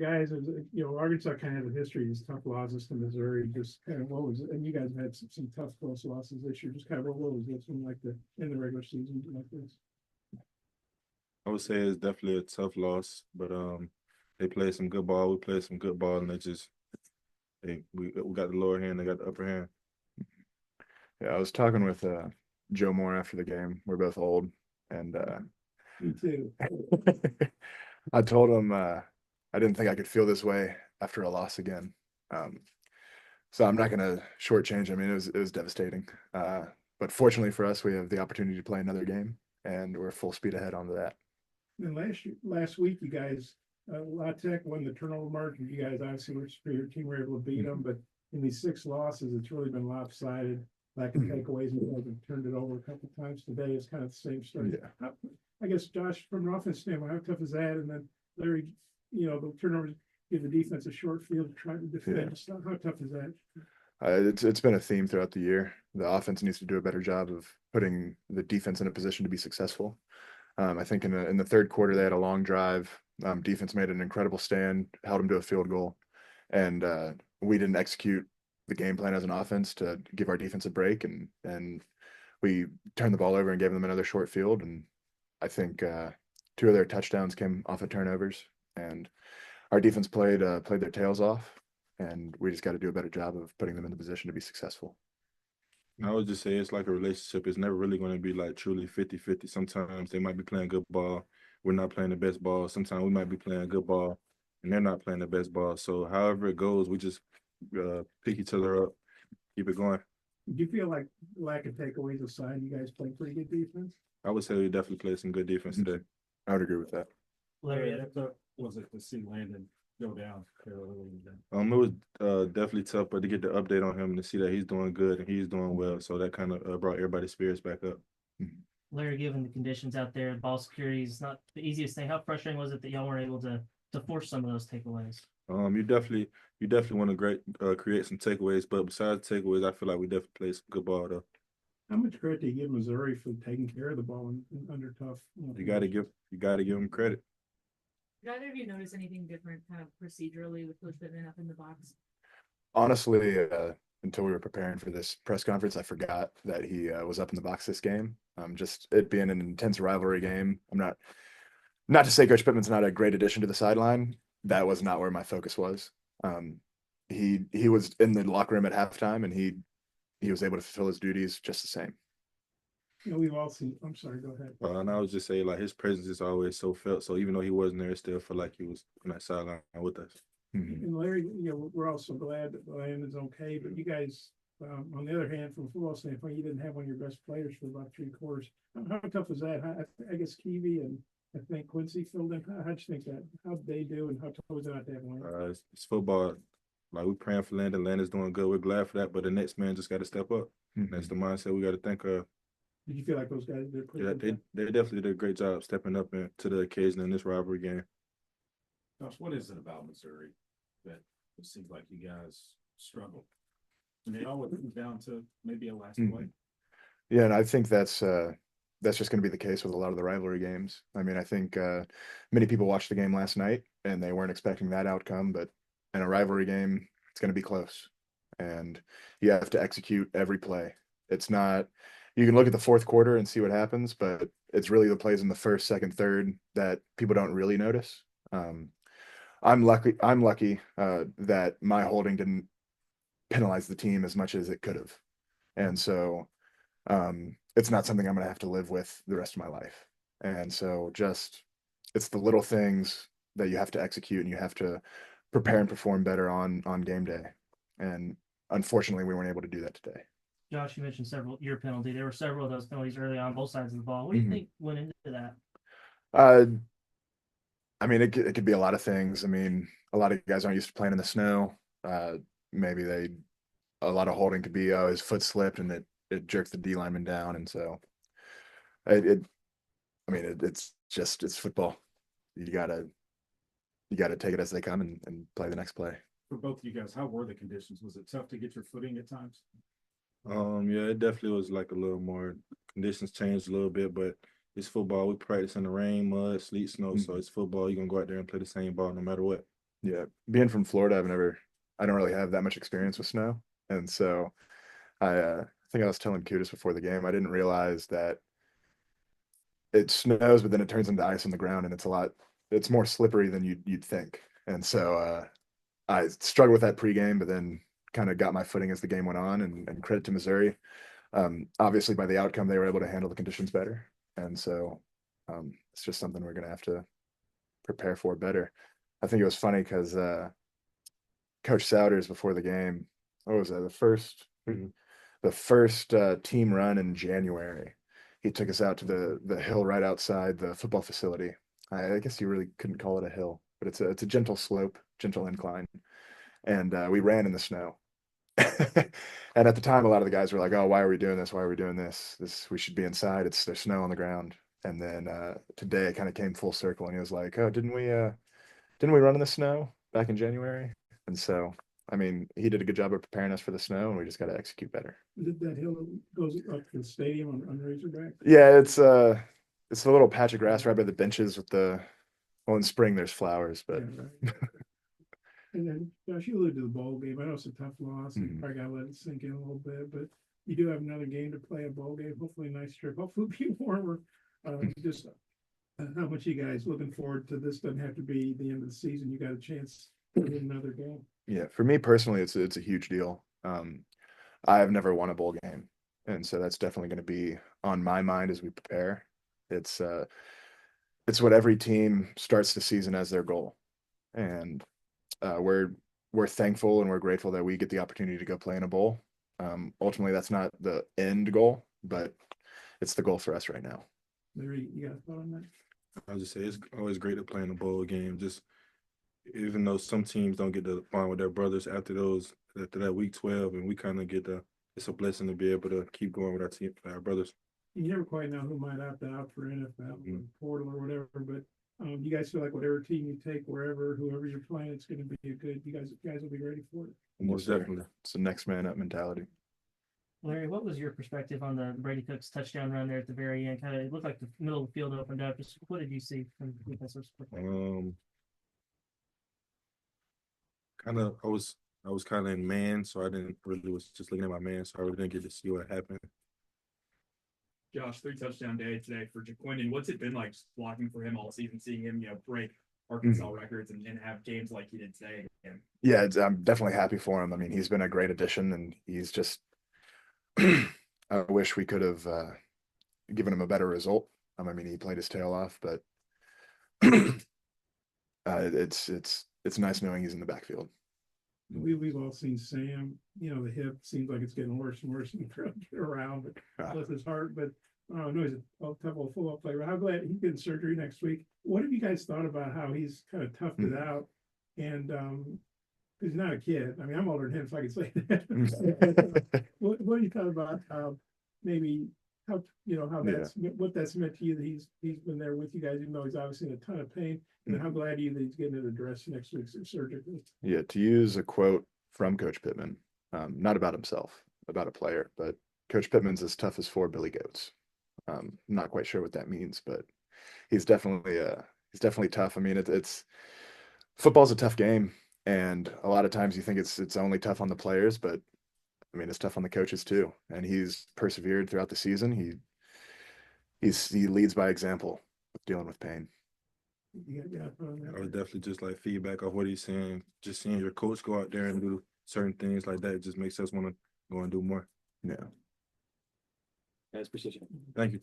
guys, Arkansas kind of had a history of these tough losses to Missouri. Just kind of what was it? And you guys have had some tough close losses this year. Just kind of what was this one like in the regular season like this? I would say it's definitely a tough loss, but they played some good ball. We played some good ball, and we got the lower hand, they got the upper hand. Yeah, I was talking with Joe Moore after the game. We're both old, and Me too. I told him I didn't think I could feel this way after a loss again. Um, so I'm not going to shortchange. I mean, it was devastating. But fortunately for us, we have the opportunity to play another game, and we're full speed ahead onto that. And last week, you guys, La Tech won the turnover margin. You guys obviously were a superior team, were able to beat them, but in these 6 losses, it's really been lopsided. Lack of takeaways, and you guys have turned it over a couple of times today. It's kind of the same story. Yeah. I guess, Josh, from an offense standpoint, how tough is that? And then Larry, the turnovers give the defense a short field to try to defend. Yeah. How tough is that? It's been a theme throughout the year. The offense needs to do a better job of putting the defense in a position to be successful. I think in the third quarter they had a long drive. Defense made an incredible stand, held them to a field goal, and we didn't execute the game plan as an offense to give our defense a break, and we turned the ball over and gave them another short field. And I think 2 of their touchdowns came off of turnovers, and our defense played their tails off, and we just got to do a better job of putting them in the position to be successful. I would just say it's like a relationship. It's never really going to be like truly 50-50. Sometimes they might be playing good ball. We're not playing the best ball. Sometimes we might be playing good ball and they're not playing the best ball. So however it goes, we just pick each other up, keep it going. Do you feel like lack of takeaways aside, you guys play pretty good defense? I would say we definitely played some good defense today. I would agree with that. Larry, was it to see Landon go down early? It was definitely tough, but to get the update on him and to see that he's doing good and he's doing well, so that kind of brought everybody's spirits back up. Larry, given the conditions out there, ball security is not the easiest thing. How frustrating was it that y'all weren't able to force some of those takeaways? You definitely want to create some takeaways, but besides takeaways, I feel like we definitely played some good ball though. How much credit do you give Missouri for taking care of the ball under tough? You got to give them credit. Did either of you notice anything different kind of procedurally with Coach Pittman up in the box? Honestly, until we were preparing for this press conference, I forgot that he was up in the box this game. Just it being an intense rivalry game. I'm not to say Coach Pittman's not a great addition to the sideline. That was not where my focus was. He was in the locker room at halftime, and he was able to fulfill his duties just the same. We've all seen. I'm sorry. Go ahead. And I was just saying, like, his presence is always so felt. So even though he wasn't there, it still felt like he was on that sideline with us. And Larry, we're also glad that Landon's okay. But you guys, on the other hand, from a football standpoint, you didn't have one of your best players for about 3 quarters. How tough was that? I guess Keevy and I think Quincy filled in. How'd you think that? How'd they do, and how tough was it not to have one? It's football. Like, we're praying for Landon. Landon's doing good. We're glad for that. But the next man just got to step up. That's the mindset we got to think of. Did you feel like those guys did pretty good? They definitely did a great job stepping up to the occasion in this rivalry game. Gosh, what is it about Missouri that it seems like you guys struggle? And it always comes down to maybe a last play. Yeah, and I think that's just going to be the case with a lot of the rivalry games. I mean, I think many people watched the game last night and they weren't expecting that outcome, but in a rivalry game, it's going to be close, and you have to execute every play. It's not. You can look at the fourth quarter and see what happens, but it's really the plays in the first, second, third that people don't really notice. I'm lucky that my holding didn't penalize the team as much as it could have. And so it's not something I'm going to have to live with the rest of my life. And so it's the little things that you have to execute and you have to prepare and perform better on game day. And unfortunately, we weren't able to do that today. Josh, you mentioned your penalty. There were several of those penalties early on both sides of the ball. What do you think went into that? I mean, it could be a lot of things. I mean, a lot of guys aren't used to playing in the snow. Maybe a lot of holding could be, his foot slipped and it jerked the D lineman down. And so it's football. You gotta take it as they come and play the next play. For both of you guys, how were the conditions? Was it tough to get your footing at times? Yeah, it definitely was like a little more. Conditions changed a little bit, but it's football. We practice in the rain, mud, sleet, snow, so it's football. You're gonna go out there and play the same ball no matter what. Yeah, being from Florida, I don't really have that much experience with snow, and so I think I was telling Kudus before the game, I didn't realize that it snows, but then it turns into ice on the ground, and it's more slippery than you'd think, and so I struggled with that pregame, but then kind of got my footing as the game went on, and credit to Missouri. Obviously, by the outcome, they were able to handle the conditions better, and so it's just something we're going to have to prepare for better. I think it was funny because Coach Souders before the game, what was that? The first team run in January. He took us out to the hill right outside the football facility. I guess you really couldn't call it a hill, but it's a gentle slope, gentle incline, and we ran in the snow. And at the time, a lot of the guys were like, "Oh, why are we doing this? Why are we doing this? We should be inside. There's snow on the ground." And then today it kind of came full circle, and he was like, "Oh, didn't we run in the snow back in January?" And so, I mean, he did a good job of preparing us for the snow, and we just got to execute better. That hill goes up to the stadium on Razorback. Yeah, it's a little patch of grass right by the benches with well, in spring there's flowers, but Yeah, right. And then, Josh, you alluded to the bowl game. I know it's a tough loss. You Mhm. probably gotta let it sink in a little bit, but you do have another game to play, a bowl game. Hopefully a nice trip. Hopefully it'll be warmer. Just how much you guys looking forward to this? Doesn't have to be the end of the season. You got a chance to win another game. yeah, for me personally, it's a huge deal. I have never won a bowl game, and so that's definitely going to be on my mind as we prepare. It's uh, it's what every team starts the season as their goal, and we're thankful and we're grateful that we get the opportunity to go play in a bowl. Ultimately, that's not the end goal, but it's the goal for us right now. Larry, you got a thought on that? I'll just say it's always great to play in a bowl game. Just even though some teams don't get to bond with their brothers after that week 12, and we kind of get it's a blessing to be able to keep going with our team, our brothers. You never quite know who might opt out for NFL or portal or whatever, but you guys feel like whatever team you take, whoever you're playing, it's going to be a good. You guys will be ready for it. Most sir. definitely. It's a next man up mentality. Larry, what was your perspective on the Brady Cooks touchdown run there at the very end? Kind of, it looked like the middle of the field opened up. Just what did you see from the defensive perspective? Kind of, I was kind of in man, so I didn't really was just looking at my man, so I really didn't get to see what happened. Josh, 3 touchdown day today for Jaquindon. What's it been like just blocking for him all season, seeing him, break Arkansas records and have games like he did today again? Yeah, I'm definitely happy for him. I mean, he's been a great addition, and he's just. I wish we could have given him a better result. I mean, he played his tail off, but it's nice knowing he's in the backfield. We've all seen Sam. The hip seems like it's getting worse and worse and get around, but bless his heart. But I know he's a tough old football player. I'm glad he's getting surgery next week. What have you guys thought about how he's kind of toughed it out? And he's not a kid. I mean, I'm older than him, so I can say that. What do you thought about maybe how that's what that's meant to you that he's been there with you guys, even though he's obviously in a ton of pain. And how glad are you that he's getting it addressed next week surgically? Yeah, to use a quote from Coach Pittman, not about himself, about a player, but Coach Pittman's as tough as 4 billy goats. Not quite sure what that means, but he's definitely tough. I mean, it's football's a tough game, and a lot of times you think it's only tough on the players, but I mean, it's tough on the coaches too. And he's persevered throughout the season. He leads by example with dealing with pain. I would definitely just like feedback off what he's saying. Just seeing your coach go out there and do certain things like that just makes us want to go and do more. Yeah. Guys, appreciate you. Thank you.